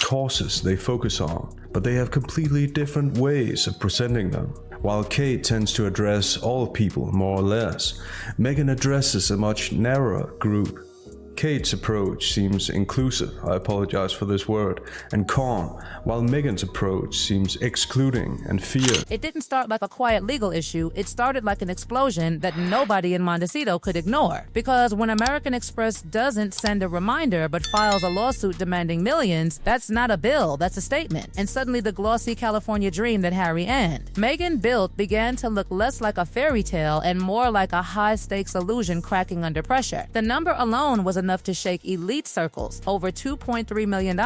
causes they focus on, but they have completely different ways of presenting them. While Kate tends to address all people more or less, Meghan addresses a much narrower group. Kate's approach seems inclusive, I apologize for this word, and calm, while Meghan's approach seems excluding and feared. It didn't start like a quiet legal issue, it started like an explosion that nobody in Montecito could ignore. Because when American Express doesn't send a reminder but files a lawsuit demanding millions, that's not a bill, that's a statement. And suddenly the glossy California dream that Harry and Meghan built began to look less like a fairy tale and more like a high-stakes illusion cracking under pressure. The number alone was enough to shake elite circles, over $2.3 million,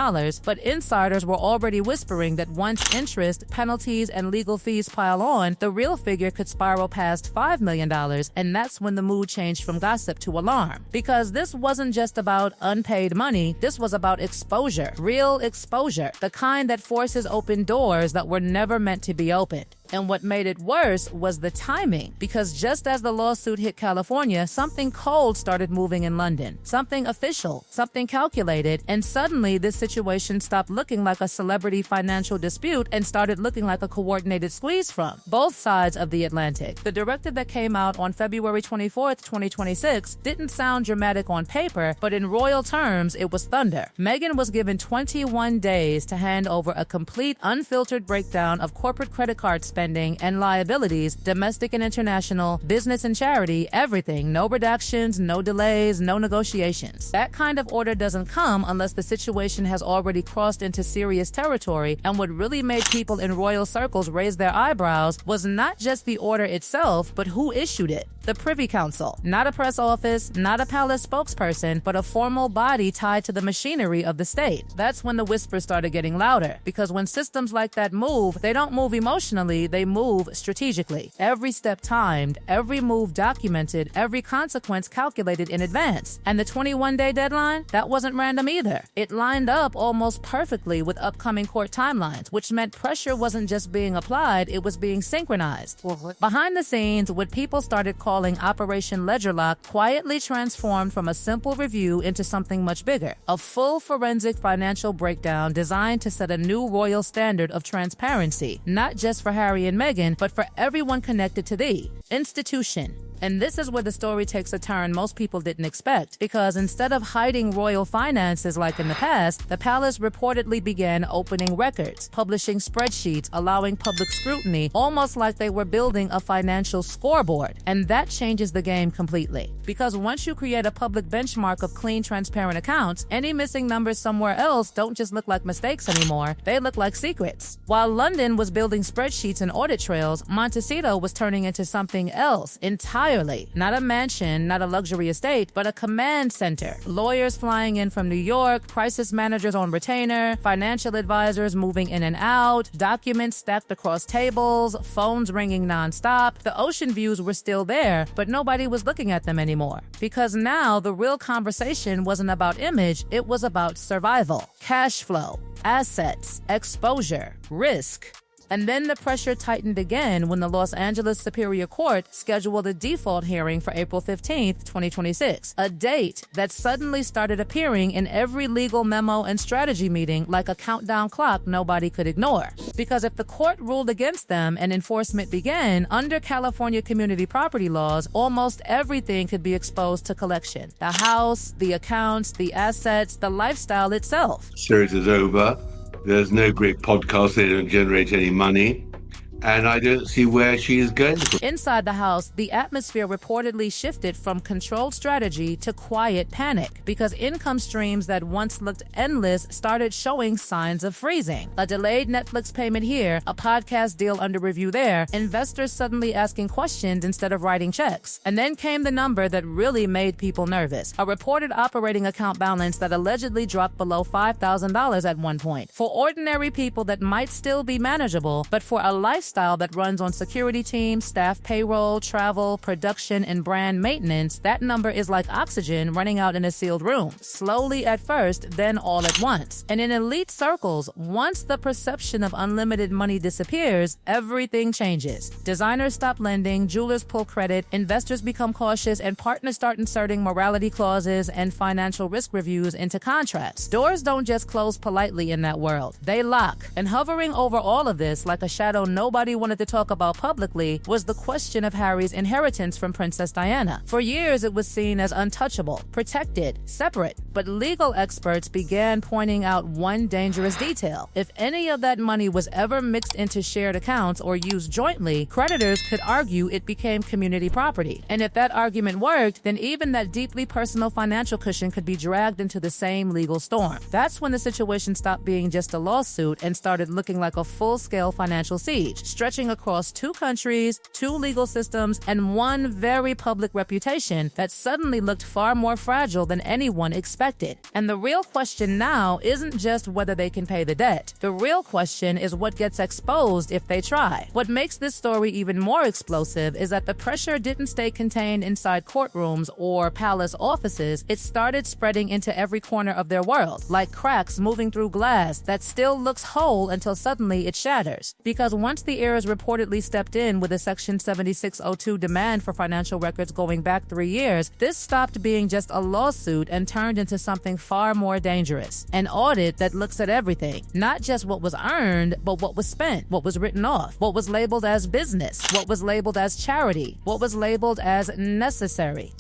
but insiders were already whispering that once interest, penalties, and legal fees pile on, the real figure could spiral past $5 million, and that's when the mood changed from gossip to alarm. Because this wasn't just about unpaid money, this was about exposure, real exposure, the kind that forces open doors that were never meant to be opened. And what made it worse was the timing, because just as the lawsuit hit California, something cold started moving in London. Something official, something calculated, and suddenly this situation stopped looking like a celebrity financial dispute and started looking like a coordinated squeeze from both sides of the Atlantic. The directive that came out on February 24th, 2026 didn't sound dramatic on paper, but in royal terms, it was thunder. Meghan was given 21 days to hand over a complete, unfiltered breakdown of corporate credit card spending and liabilities, domestic and international, business and charity, everything. No redactions, no delays, no negotiations. That kind of order doesn't come unless the situation has already crossed into serious territory, and what really made people in royal circles raise their eyebrows was not just the order itself, but who issued it. The Privy Council. Not a press office, not a palace spokesperson, but a formal body tied to the machinery of the state. That's when the whispers started getting louder, because when systems like that move, they don't move emotionally, they move strategically. Every step timed, every move documented, every consequence calculated in advance. And the 21-day deadline, that wasn't random either. It lined up almost perfectly with upcoming court timelines, which meant pressure wasn't just being applied, it was being synchronized. Behind the scenes, what people started calling Operation Ledger Lock quietly transformed from a simple review into something much bigger. A full forensic financial breakdown designed to set a new royal standard of transparency, not just for Harry and Meghan, but for everyone connected to the institution. And this is where the story takes a turn most people didn't expect, because instead of hiding royal finances like in the past, the palace reportedly began opening records, publishing spreadsheets, allowing public scrutiny, almost like they were building a financial scoreboard. And that changes the game completely. Because once you create a public benchmark of clean, transparent accounts, any missing numbers somewhere else don't just look like mistakes anymore, they look like secrets. While London was building spreadsheets and audit trails, Montecito was turning into something else entirely. Not a mansion, not a luxury estate, but a command center. Lawyers flying in from New York, crisis managers on retainer, financial advisors moving in and out, documents stacked across tables, phones ringing nonstop. The ocean views were still there, but nobody was looking at them anymore. Because now the real conversation wasn't about image, it was about survival, cash flow, assets, exposure, risk. And then the pressure tightened again when the Los Angeles Superior Court scheduled a default hearing for April 15th, 2026, a date that suddenly started appearing in every legal memo and strategy meeting like a countdown clock nobody could ignore. Because if the court ruled against them and enforcement began, under California community property laws, almost everything could be exposed to collection. The house, the accounts, the assets, the lifestyle itself. Series is over. There's no great podcast. They don't generate any money. And I don't see where she is going. Inside the house, the atmosphere reportedly shifted from controlled strategy to quiet panic, because income streams that once looked endless started showing signs of freezing. A delayed Netflix payment here, a podcast deal under review there, investors suddenly asking questions instead of writing checks. And then came the number that really made people nervous, a reported operating account balance that allegedly dropped below $5,000 at one point. For ordinary people, that might still be manageable, but for a lifestyle lifestyle that runs on security teams, staff payroll, travel, production, and brand maintenance, that number is like oxygen running out in a sealed room. Slowly at first, then all at once. And in elite circles, once the perception of unlimited money disappears, everything changes. Designers stop lending, jewelers pull credit, investors become cautious, and partners start inserting morality clauses and financial risk reviews into contracts. Doors don't just close politely in that world. They lock. And hovering over all of this, like a shadow nobody wanted to talk about publicly, was the question of Harry's inheritance from Princess Diana. For years, it was seen as untouchable, protected, separate. But legal experts began pointing out one dangerous detail. If any of that money was ever mixed into shared accounts or used jointly, creditors could argue it became community property. And if that argument worked, then even that deeply personal financial cushion could be dragged into the same legal storm. That's when the situation stopped being just a lawsuit and started looking like a full-scale financial siege, stretching across 2 countries, 2 legal systems, and one very public reputation that suddenly looked far more fragile than anyone expected. And the real question now isn't just whether they can pay the debt. The real question is what gets exposed if they try. What makes this story even more explosive is that the pressure didn't stay contained inside courtrooms or palace offices. It started spreading into every corner of their world, like cracks moving through glass that still looks whole until suddenly it shatters. Because once the heirs reportedly stepped in with a Section 7602 demand for financial records going back 3 years, this stopped being just a lawsuit and turned into something far more dangerous. An audit that looks at everything, not just what was earned, but what was spent, what was written off, what was labeled as business, what was labeled as charity, what was labeled as necessary.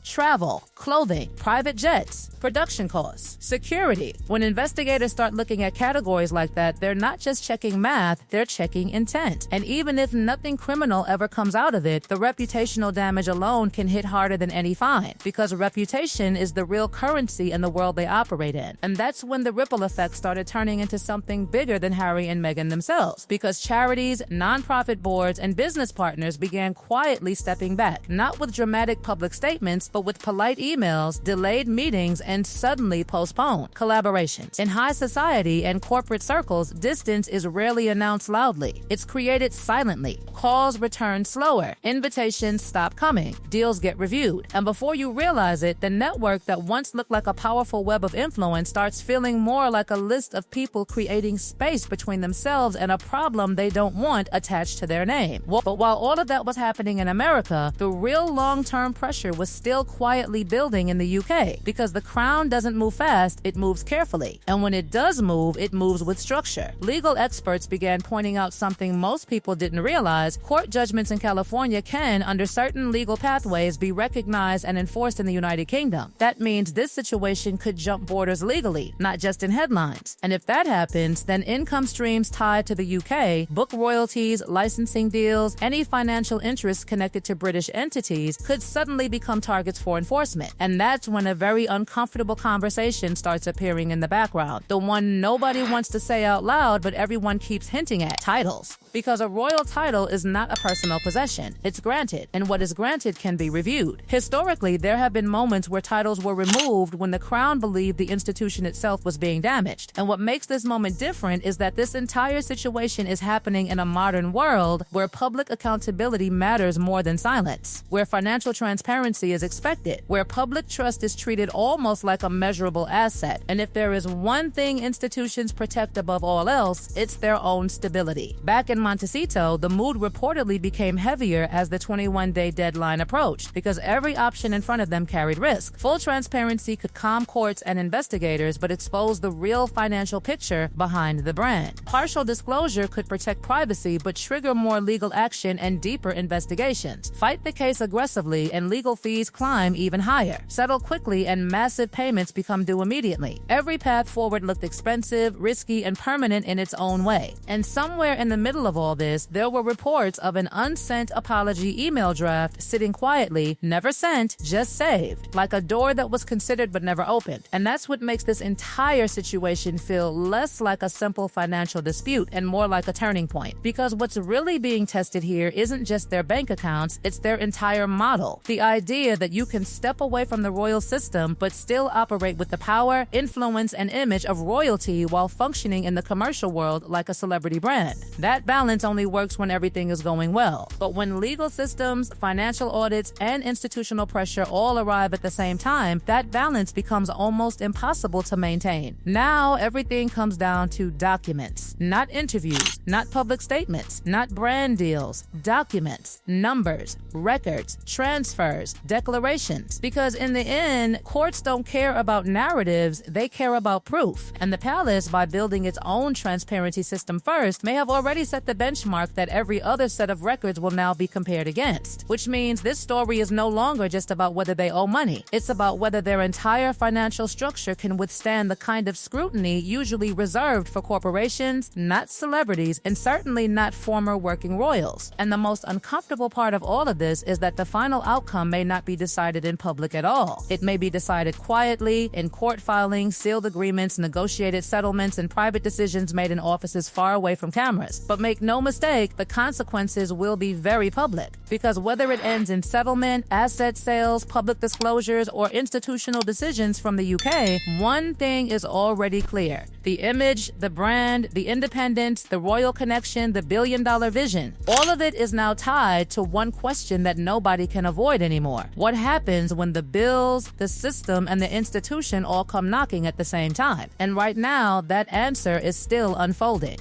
Travel, clothing, private jets, production costs, security. When investigators start looking at categories like that, they're not just checking math, they're checking intent. And even if nothing criminal ever comes out of it, the reputational damage alone can hit harder than any fine, because reputation is the real currency in the world they operate in. And that's when the ripple effect started turning into something bigger than Harry and Meghan themselves, because charities, nonprofit boards, and business partners began quietly stepping back, not with dramatic public statements, but with polite emails, delayed meetings, and suddenly postponed collaborations. In high society and corporate circles, distance is rarely announced loudly. It's created silently. Calls return slower. Invitations stop coming. Deals get reviewed. And before you realize it, the network that once looked like a powerful web of influence starts feeling more like a list of people creating space between themselves and a problem they don't want attached to their name. But while all of that was happening in America, the real long-term pressure was still quietly building in the UK, because the crown doesn't move fast, it moves carefully. And when it does move, it moves with structure. Legal experts began pointing out something most people didn't realize. Court judgments in California can, under certain legal pathways, be recognized and enforced in the United Kingdom. That means this situation could jump borders legally, not just in headlines. And if that happens, then income streams tied to the UK, book royalties, licensing deals, any financial interests connected to British entities could suddenly become targets for enforcement. And that's when a very uncomfortable conversation starts appearing in the background. The one nobody wants to say out loud, but everyone keeps hinting at: titles. Because a royal title is not a personal possession. It's granted, and what is granted can be reviewed. Historically, there have been moments where titles were removed when the crown believed the institution itself was being damaged. And what makes this moment different is that this entire situation is happening in a modern world where public accountability matters more than silence, where financial transparency is expected, where public trust is treated almost like a measurable asset. And if there is one thing institutions protect above all else, it's their own stability. Back in Montecito, the mood reportedly became heavier as the 21-day deadline approached, because every option in front of them carried risk. Full transparency could calm courts and investigators, but expose the real financial picture behind the brand. Partial disclosure could protect privacy, but trigger more legal action and deeper investigations. Fight the case aggressively, and legal fees climb even higher. Settle quickly, and massive payments become due immediately. Every path forward looked expensive, risky, and permanent in its own way. And somewhere in the middle of all this, there were reports of an unsent apology email draft sitting quietly, never sent, just saved, like a door that was considered but never opened. And that's what makes this entire situation feel less like a simple financial dispute and more like a turning point. Because what's really being tested here isn't just their bank accounts, it's their entire model. The idea that you you can step away from the royal system but still operate with the power, influence, and image of royalty while functioning in the commercial world like a celebrity brand. That balance only works when everything is going well. But when legal systems, financial audits, and institutional pressure all arrive at the same time, that balance becomes almost impossible to maintain. Now, everything comes down to documents, not interviews, not public statements, not brand deals, documents, numbers, records, transfers, declarations. Because in the end, courts don't care about narratives, they care about proof. And the palace, by building its own transparency system first, may have already set the benchmark that every other set of records will now be compared against. Which means this story is no longer just about whether they owe money. It's about whether their entire financial structure can withstand the kind of scrutiny usually reserved for corporations, not celebrities, and certainly not former working royals. And the most uncomfortable part of all of this is that the final outcome may not be decided in public at all. It may be decided quietly, in court filings, sealed agreements, negotiated settlements, and private decisions made in offices far away from cameras. But make no mistake, the consequences will be very public. Because whether it ends in settlement, asset sales, public disclosures, or institutional decisions from the UK, one thing is already clear. The image, the brand, the independence, the royal connection, the billion-dollar vision, all of it is now tied to one question that nobody can avoid anymore. What happens when the bills, the system, and the institution all come knocking at the same time? And right now, that answer is still unfolding.